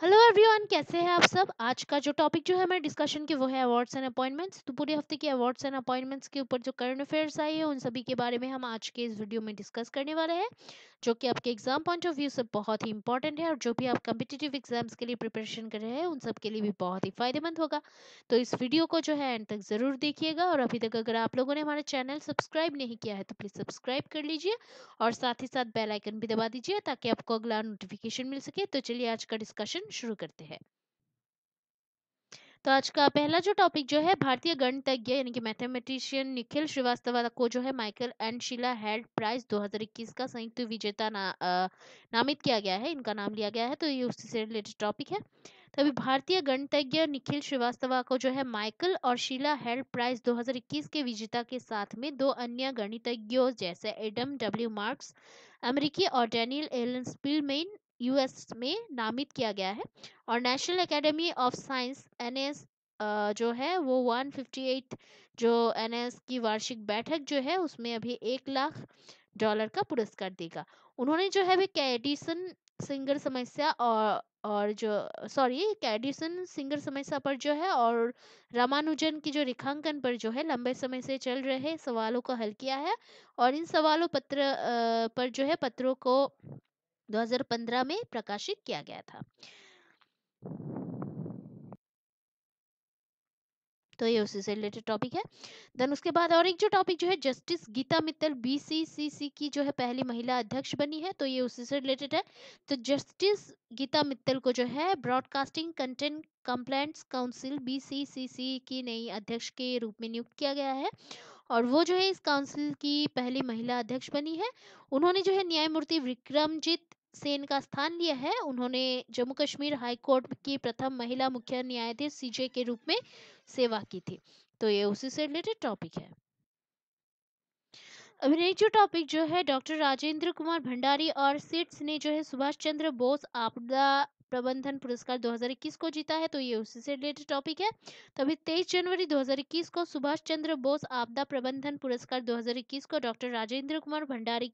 Hello everyone, कैसे हैं आप सब। आज का जो टॉपिक जो है हमारे डिस्कशन की वो है अवार्ड्स एंड अपॉइंटमेंट्स। तो पूरे हफ्ते के अवार्ड्स एंड अपॉइंटमेंट्स के ऊपर जो करंट अफेयर्स आई है उन सभी के बारे में हम आज के इस वीडियो में डिस्कस करने वाले हैं, जो कि आपके एग्जाम पॉइंट ऑफ व्यू से बहुत ही इंपॉर्टेंट है और जो भी आप कम्पिटिटिव एग्जाम्स के लिए प्रिपरेशन कर रहे हैं उन सब के लिए भी बहुत ही फायदेमंद होगा। तो इस वीडियो को जो है एंड तक जरूर देखिएगा और अभी तक अगर आप लोगों ने हमारा चैनल सब्सक्राइब नहीं किया है तो प्लीज सब्सक्राइब कर लीजिए और साथ ही साथ बेल आइकन भी दबा दीजिए ताकि आपको अगला नोटिफिकेशन मिल सके। तो चलिए आज का डिस्कशन शुरू करते हैं। तो आज का पहला जो टॉपिक जो है भारतीय गणितज्ञ यानी कि मैथमेटिशियन निखिल श्रीवास्तव को जो है Michael and Sheila held prize 2021 का संयुक्त विजेता नामित किया गया है, इनका नाम लिया गया है। तो ये उसी से रिलेटेड टॉपिक है। तो अभी भारतीय गणितज्ञ निखिल श्रीवास्तव को जो है माइकल और शीला हेल्ड प्राइज 2021 के विजेता के साथ में दो अन्य गणितज्ञों जैसे एडम डब्ल्यू मार्क्स अमेरिकी और डैनियल एलन स्पिलमेन यूएस में नामित किया गया है। और national academy of science NS जो है वो 158 जो एनएस की वार्षिक बैठक जो है उसमें अभी $1 लाख का पुरस्कार देगा। उन्होंने जो है वे कैडिसन सिंगर समस्या और जो सॉरी कैडिसन सिंगर समस्या पर जो है और रामानुजन की जो रेखांकन पर जो है लंबे समय से चल रहे सवालों को हल किया है। और इन सवालों पर जो है पत्रों को 2015 में प्रकाशित किया गया था। तो ये उसी से रिलेटेड टॉपिक है। देन उसके बाद और एक जो टॉपिक जो है जस्टिस गीता मित्तल बीसीसीसी की जो है पहली महिला अध्यक्ष बनी है, तो ये उसी से रिलेटेड है। तो जस्टिस गीता मित्तल को जो है ब्रॉडकास्टिंग कंटेंट कंप्लेंट्स काउंसिल बीसीसीसी की नई अध्यक्ष के रूप में नियुक्त किया गया है और वो जो है इस काउंसिल की पहली महिला अध्यक्ष बनी है। उन्होंने जो है न्यायमूर्ति विक्रमजीत सेन का स्थान लिया है। उन्होंने जम्मू कश्मीर हाई कोर्ट की प्रथम महिला मुख्य न्यायाधीश सीजे के रूप में सेवा की थी। तो ये उसी से रिलेटेड टॉपिक है। अभी नेक्स्ट जो टॉपिक जो है डॉक्टर राजेंद्र कुमार भंडारी और सिट्स ने जो है सुभाष चंद्र बोस आपदा प्रबंधन पुरस्कार 2021 को जीता है। तो ये उसी से रिलेटेड टॉपिक है। तो अभी 23 जनवरी 2021 को सुभाष चंद्र बोस आपदा प्रबंधन पुरस्कार 2021 को डॉक्टर राजेंद्र कुमार भंडारी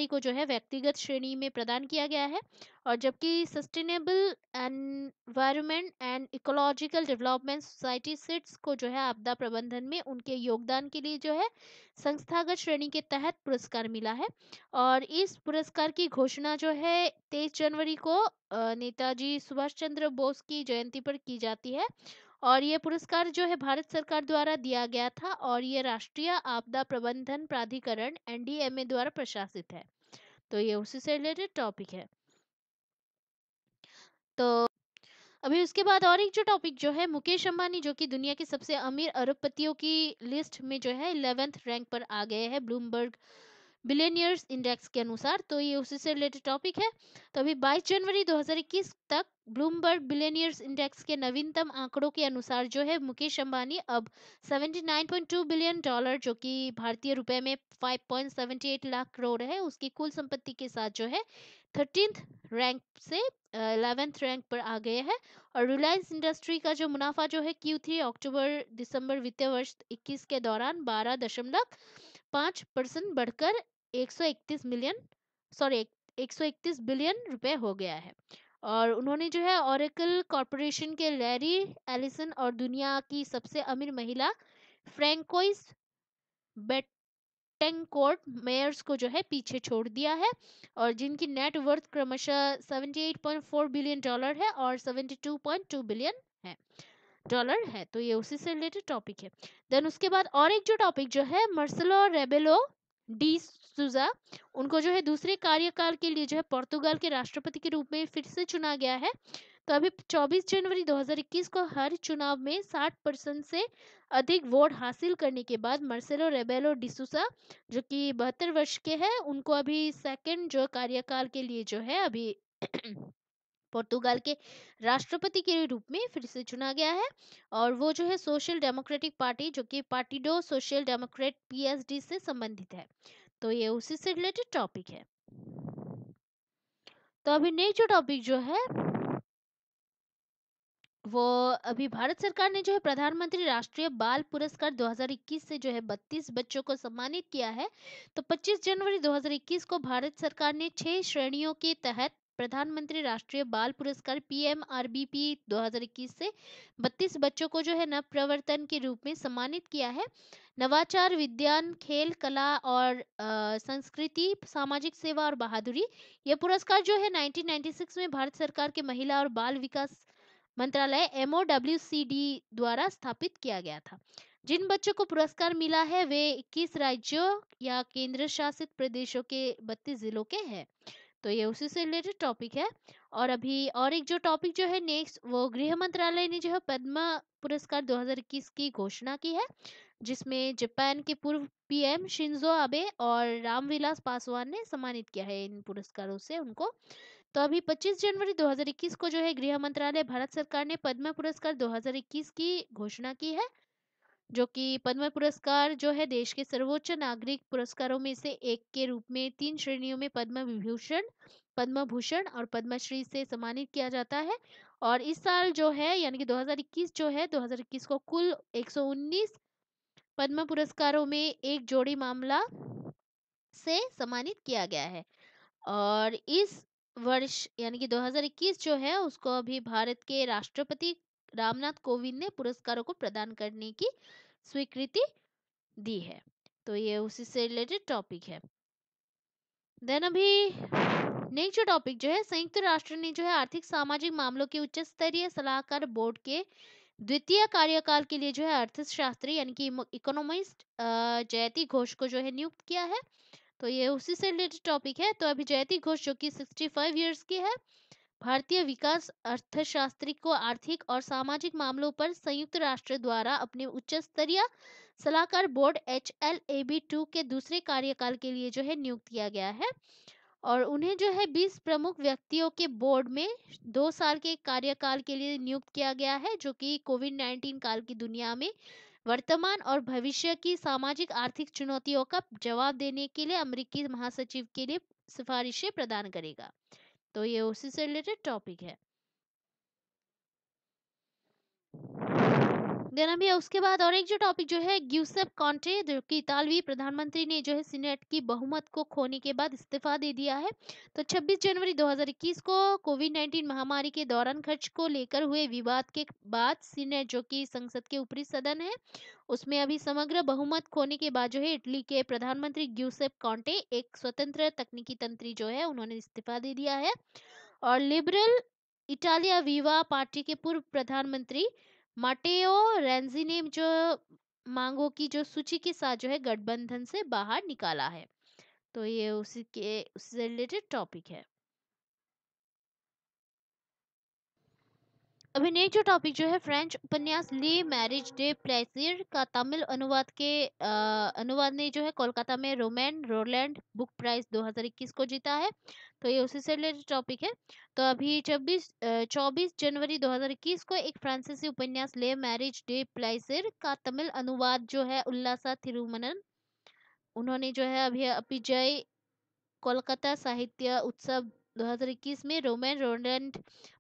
को जो है व्यक्तिगत श्रेणी में प्रदान किया गया है। और जबकि sustainable environment and ecological development society सिट्स को जो है आपदा प्रबंधन में उनके योगदान के लिए जो है संस्थागत श्रेणी के तहत पुरस्कार मिला है। और इस पुरस्कार की घोषणा जो है 23 जनवरी को नेताजी सुभाष चंद्र बोस की जयंती पर की जाती है। और ये पुरस्कार जो है भारत सरकार द्वारा दिया गया था और ये राष्ट्रीय आपदा प्रबंधन प्राधिकरण एनडीएमए द्वारा प्रशासित है। तो ये उसी से रिलेटेड टॉपिक है। तो अभी उसके बाद और एक जो टॉपिक जो है मुकेश अंबानी जो कि दुनिया के सबसे अमीर अरबपतियों की लिस्ट में जो है 11th रैंक पर आ गए हैं ब्लूमबर्ग बिलियनियर्स इंडेक्स के अनुसार। तो ये उसी से रिलेटेड टॉपिक है। तो अभी 22 जनवरी 2021 तक ब्लूमबर्ग बिलियनियर्स इंडेक्स के नवीनतम आंकड़ों के अनुसार जो है मुकेश अंबानी अब $79.2 बिलियन जो कि भारतीय रुपए में 5.78 लाख करोड़ है उसकी कुल संपत्ति के साथ जो है 13th रैंक से 11th रैंक पर आ गए हैं। और रिलायंस इंडस्ट्री का जो मुनाफा जो है Q3 अक्टूबर दिसंबर वित्तीय वर्ष 21 के दौरान 12.5% बढ़कर 131 मिलियन सॉरी 131 बिलियन रुपए हो गया है। और उन्होंने जो है ओरेकल कॉरपोरेशन के लैरी एलिसन और दुनिया की सबसे अमीर महिला फ्रैंकोइस बेटेंकोर्ट मेयर्स को जो है पीछे छोड़ दिया है और जिनकी नेट वर्थ क्रमशः $78.4 बिलियन है और $72.2 बिलियन है डॉलर है। तो ये उसी से रिलेटेड टॉपिक है। देन उसके बाद और एक जो टॉपिक जो है मार्सेलो रेबेलो डी सुजा उनको जो है दूसरे कार्यकाल के लिए जो है पोर्तुगाल के राष्ट्रपति के रूप में फिर से चुना गया है। तो अभी 24 जनवरी 2021 को हर चुनाव में 60% से अधिक वोट हासिल करने के बाद मार्सेलो रेबेलो डिसूसा जो कि 72 वर्ष के हैं उनको अभी सेकंड जो कार्यकाल के लिए जो है अभी पोर्तुगाल के राष्ट्रपति के रूप में फिर से चुना गया है। और वो जो है सोशल डेमोक्रेटिक पार्टी जो कि पार्टिडो सोशल डेमोक्रेट पीएसडी से संबंधित है। तो ये उसी से रिलेटेड टॉपिक है। तो अभी नेक्स्ट जो टॉपिक जो है वो अभी भारत सरकार ने जो है प्रधानमंत्री राष्ट्रीय बाल पुरस्कार 2021 से जो है 32 बच्चों को सम्मानित किया है। तो 25 जनवरी 2021 को भारत सरकार ने 6 श्रेणियों के तहत प्रधानमंत्री राष्ट्रीय बाल पुरस्कार PMRBP 2021 से 32 बच्चों को जो है नव प्रवर्तन के रूप में सम्मानित किया है। नवाचार, विज्ञान, खेल, कला और संस्कृति, सामाजिक सेवा और बहादुरी। यह पुरस्कार जो है 1996 में भारत सरकार के महिला और बाल विकास मंत्रालय MOWCD द्वारा स्थापित किया गया था। जिन बच्चों को पुरस्कार मिला है वे 21 राज्यों या केंद्र शासित प्रदेशों के 32 जिलों के हैं। तो ये उसी से रिलेटेड टॉपिक है। और अभी और एक जो टॉपिक जो है नेक्स्ट, वो गृह मंत्रालय ने जो है पद्म पुरस्कार 2021 की घोषणा की है, जिसमें जापान के पूर्व PM शिंजो आबे और रामविलास पासवान ने सम्मानित किया है इन पुरस्कारों से उनको। तो अभी 25 जनवरी 2021 को जो है गृह मंत्रालय भारत सरकार ने पद्म पुरस्कार 2021 की घोषणा की है, जो कि पद्म पुरस्कार जो है देश के सर्वोच्च नागरिक पुरस्कारों में से एक के रूप में 3 श्रेणियों में पद्म विभूषण, पद्म भूषण और पद्मश्री से सम्मानित किया जाता है। और इस साल जो है यानी कि 2021 जो है 2021 को कुल 119 पद्म पुरस्कारों में एक जोड़ी मामला से सम्मानित किया गया है। और इस वर्ष यानी कि 2021 जो है उसको अभी भारत के राष्ट्रपति रामनाथ कोविंद ने पुरस्कारों को प्रदान करने की स्वीकृति दी है। तो ये उसी से रिलेटेड टॉपिक है। देन अभी नेक्स्ट जो टॉपिक जो है, संयुक्त राष्ट्र ने जो है आर्थिक सामाजिक मामलों के उच्च स्तरीय सलाहकार बोर्ड के द्वितीय कार्यकाल के लिए जो है अर्थशास्त्री यानी कि इकोनॉमिस्ट जयति घोष को जो है नियुक्त किया है। तो ये उसी से रिलेटेड टॉपिक है। तो अभी जयति घोष जो कि 65 इयर्स की है, भारतीय विकास अर्थशास्त्री को आर्थिक और सामाजिक मामलों पर संयुक्त राष्ट्र द्वारा अपने उच्च स्तरीय सलाहकार बोर्ड HLAB2 के दूसरे कार्यकाल के लिए जो है नियुक्त किया गया है। और उन्हें जो है 20 प्रमुख व्यक्तियों के बोर्ड में 2 साल के कार्यकाल के लिए नियुक्त किया गया है, जो कि कोविड-19 काल की दुनिया में वर्तमान और भविष्य की सामाजिक आर्थिक चुनौतियों का जवाब देने के लिए अमेरिकी महासचिव के लिए सिफारिशें प्रदान करेगा। तो ये उसी से रिलेटेड टॉपिक है। देन अभी उसके बाद और एक जो टॉपिक जो है, ग्यूसेप कॉन्टे जो कि इतालवी प्रधानमंत्री ने जो है सीनेट की बहुमत को खोने के बाद इस्तीफा दे दिया है। तो 26 जनवरी 2021 को कोविड-19 महामारी के दौरान खर्च को लेकर हुए विवाद के बाद सीनेट जो कि संसद के ऊपरी सदन है उसमें अभी समग्र बहुमत खोने के बाद जो है इटली के प्रधानमंत्री ग्यूसेप कॉन्टे एक स्वतंत्र तकनीकी तंत्री जो है उन्होंने इस्तीफा दे दिया है। और लिबरल इटालिया वीवा पार्टी के पूर्व प्रधानमंत्री माटेओ रेंजी ने जो मांगों की जो सूची के साथ जो है गठबंधन से बाहर निकाला है। तो ये उससे रिलेटेड टॉपिक है। अभी नेक्स्ट जो टॉपिक जो है, फ्रेंच उपन्यास ली मैरिज डे प्लेसियर का तमिल अनुवाद ने जो है कोलकाता में रोमैन रोलैंड बुक प्राइज 2021 को जीता है। तो ये उसी से रिलेटेड टॉपिक है। तो अभी 24 जनवरी 2021 को एक फ्रांसीसी उपन्यास ले मैरिज डे प्लेसियर का तमिल अनुवाद जो है उल्लासा थिरुमनन उन्होंने जो है अभी अपिजय कोलकाता साहित्य उत्सव 2021 में रोमैन रोलैंड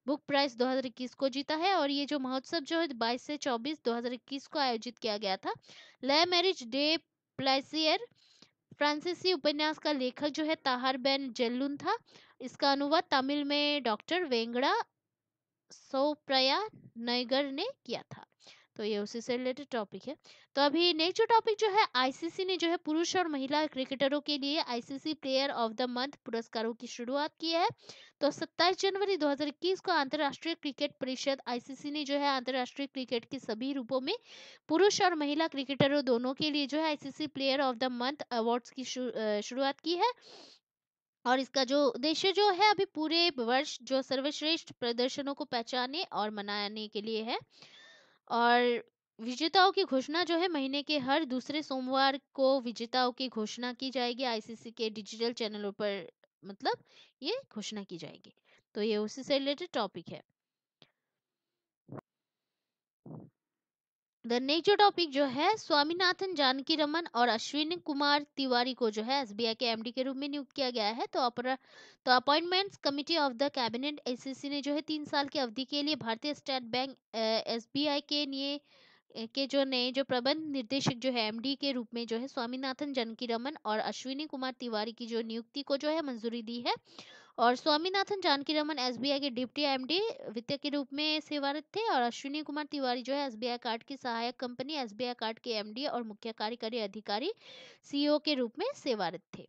बुक प्राइज 2021 को जीता है। और ये जो महोत्सव जो है 22 से 24 2021 को आयोजित किया गया था। ले मैरिज डे प्लेसियर फ्रांसीसी उपन्यास का लेखक जो है ताहर बेन जेल्लुन था। इसका अनुवाद तमिल में डॉक्टर वेंगड़ा सोप्रया नयगर ने किया था। तो ये उसी से रिलेटेड टॉपिक है। तो अभी नेक्स्ट जो टॉपिक जो है, आईसीसी ने जो है पुरुष और महिला क्रिकेटरों के लिए ICC player of the month पुरस्कारों की शुरुआत की है। तो 27 जनवरी 2021 को अंतर्राष्ट्रीय क्रिकेट परिषद आईसीसी ने जो है अंतर्राष्ट्रीय क्रिकेट के सभी रूपों में पुरुष और महिला क्रिकेटरों दोनों के लिए जो है ICC player of the month awards की शुरुआत की है। और इसका जो उद्देश्य जो है अभी पूरे वर्ष जो सर्वश्रेष्ठ प्रदर्शनों को पहचाने और मनाने के लिए है। और विजेताओं की घोषणा जो है महीने के हर दूसरे सोमवार को विजेताओं की घोषणा की जाएगी आईसीसी के डिजिटल चैनलों पर, मतलब ये घोषणा की जाएगी। तो ये उसी से रिलेटेड टॉपिक है। द नेक्स्ट जो टॉपिक जो है, स्वामीनाथन जानकी रमन और अश्विनी कुमार तिवारी को जो है एसबीआई के एमडी के रूप में नियुक्त किया गया है। तो appointments committee of the cabinet ACC ने जो है 3 साल की अवधि के लिए भारतीय स्टेट बैंक एसबीआई के जो नए जो प्रबंध निर्देशक जो है एमडी के रूप में जो है स्वामीनाथन जानकी रमन और अश्विनी कुमार तिवारी की जो नियुक्ति को जो है मंजूरी दी है। और स्वामीनाथन जानकीरमन एसबीआई के डिप्टी एमडी वित्त के रूप में सेवारत थे। और अश्विनी कुमार तिवारी जो है एसबीआई कार्ड की सहायक कंपनी एसबीआई कार्ड के एमडी और मुख्य कार्यकारी अधिकारी सीईओ के रूप में सेवारत थे।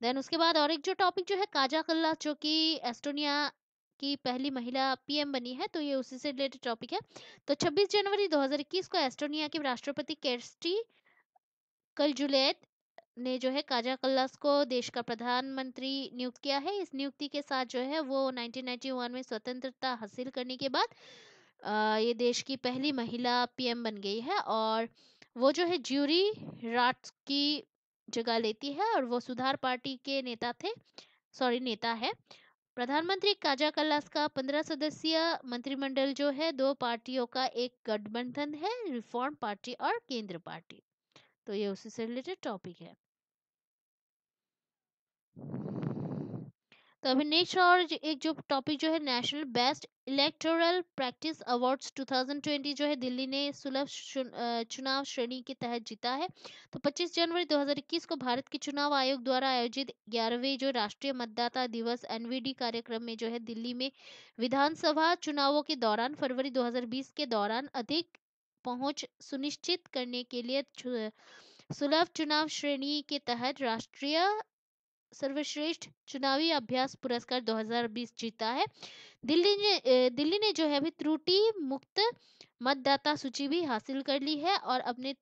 देन उसके बाद और एक जो टॉपिक जो है काजा कल्लास, जो कि एस्टोनिया की पहली महिला पीएम बनी है, तो ये उसी से रिलेटेड टॉपिक है। तो 26 जनवरी 2021 को एस्टोनिया के राष्ट्रपति केर्स्टी कलजुलेद ने जो है काजा कल्लास को देश का प्रधानमंत्री नियुक्त किया है। इस नियुक्ति के साथ जो है वो 1991 में स्वतंत्रता हासिल करने के बाद ये देश की पहली महिला पीएम बन गई है। और वो जो है ज्यूरी राट्स की जगह लेती है और वो सुधार पार्टी के नेता है। प्रधानमंत्री काजा कल्लास का 15 सदस्यीय मंत्रिमंडल जो है दो पार्टियों का एक गठबंधन है, रिफॉर्म पार्टी और केंद्र पार्टी। तो ये उसी से रिलेटेड टॉपिक है। तो अभी नेक्स्ट और एक जो टॉपिक जो है national best electoral practice awards 2020 जो है दिल्ली ने सुलभ चुनाव श्रेणी के तहत जीता है। तो 25 जनवरी 2021 को भारत के चुनाव आयोग द्वारा आयोजित 11वें जो राष्ट्रीय मतदाता दिवस एनवीडी कार्यक्रम में जो है दिल्ली में विधानसभा चुनावों के दौरान फरवरी 2020 के दौरान अधिक पहुंच सुनिश्चित करने के लिए सुलभ चुनाव श्रेणी के तहत राष्ट्रीय सर्वश्रेष्ठ चुनावी अभ्यास पुरस्कार 2020 जीता है। दिल्ली ने जो है अभी त्रुटि मुक्त मतदाता सूची भी हासिल कर ली है और अपने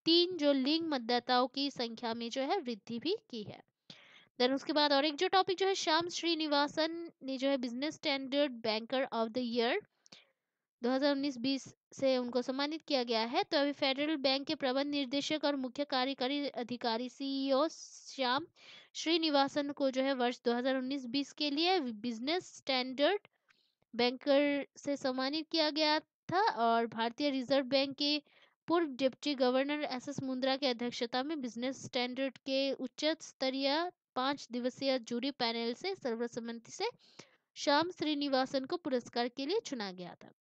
3 जो लिंग मतदाताओं की संख्या में जो है वृद्धि भी की है। देन उसके बाद और एक जो टॉपिक जो है श्याम श्रीनिवासन ने जो है business standard banker of the year 2019-20 से उनको सम्मानित किया गया है। तो अभी फेडरल बैंक के प्रबंध निर्देशक और मुख्य कार्यकारी अधिकारी सीईओ श्याम श्रीनिवासन को जो है वर्ष 2019-20 के लिए बिजनेस स्टैंडर्ड बैंकर से सम्मानित किया गया था। और भारतीय रिजर्व बैंक के पूर्व डिप्टी गवर्नर एस मुंद्रा की अध्यक्षता में बिजनेस स्टैंडर्ड के उच्च स्तरीय 5 दिवसीय जूरी पैनल से सर्वसम्मति से श्याम श्रीनिवासन को पुरस्कार के लिए चुना गया था।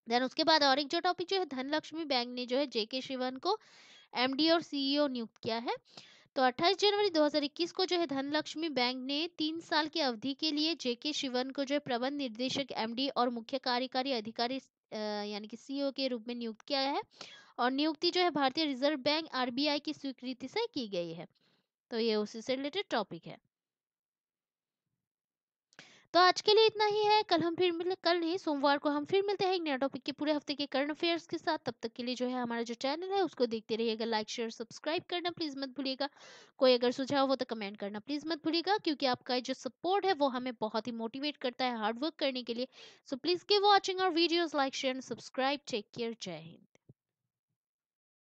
देन उसके बाद और एक जो टॉपिक जो है धनलक्ष्मी बैंक ने जो है जेके शिवन को एमडी और सीईओ नियुक्त किया है। तो 28 जनवरी 2021 को जो है धनलक्ष्मी बैंक ने 3 साल की अवधि के लिए जेके शिवन को जो है प्रबंध निर्देशक एमडी और मुख्य कार्यकारी अधिकारी यानी कि सीईओ के रूप में नियुक्त किया है। और नियुक्ति जो है भारतीय रिजर्व बैंक आरबीआई की स्वीकृति से की गई है। तो ये उसी से रिलेटेड टॉपिक है। तो आज के लिए इतना ही है। कल नहीं, सोमवार को हम फिर मिलते हैं एक नया टॉपिक के पूरे हफ्ते के करंट अफेयर्स के साथ। तब तक के लिए जो है हमारा जो चैनल है उसको देखते रहिएगा, लाइक शेयर सब्सक्राइब करना प्लीज मत भूलिएगा। कोई अगर सुझाव हो तो कमेंट करना प्लीज मत भूलिएगा, क्योंकि आपका जो सपोर्ट है वो हमें बहुत ही मोटिवेट करता है हार्ड वर्क करने के लिए। So please keep watching our videos, like share and subscribe. Take care, जय हिंद।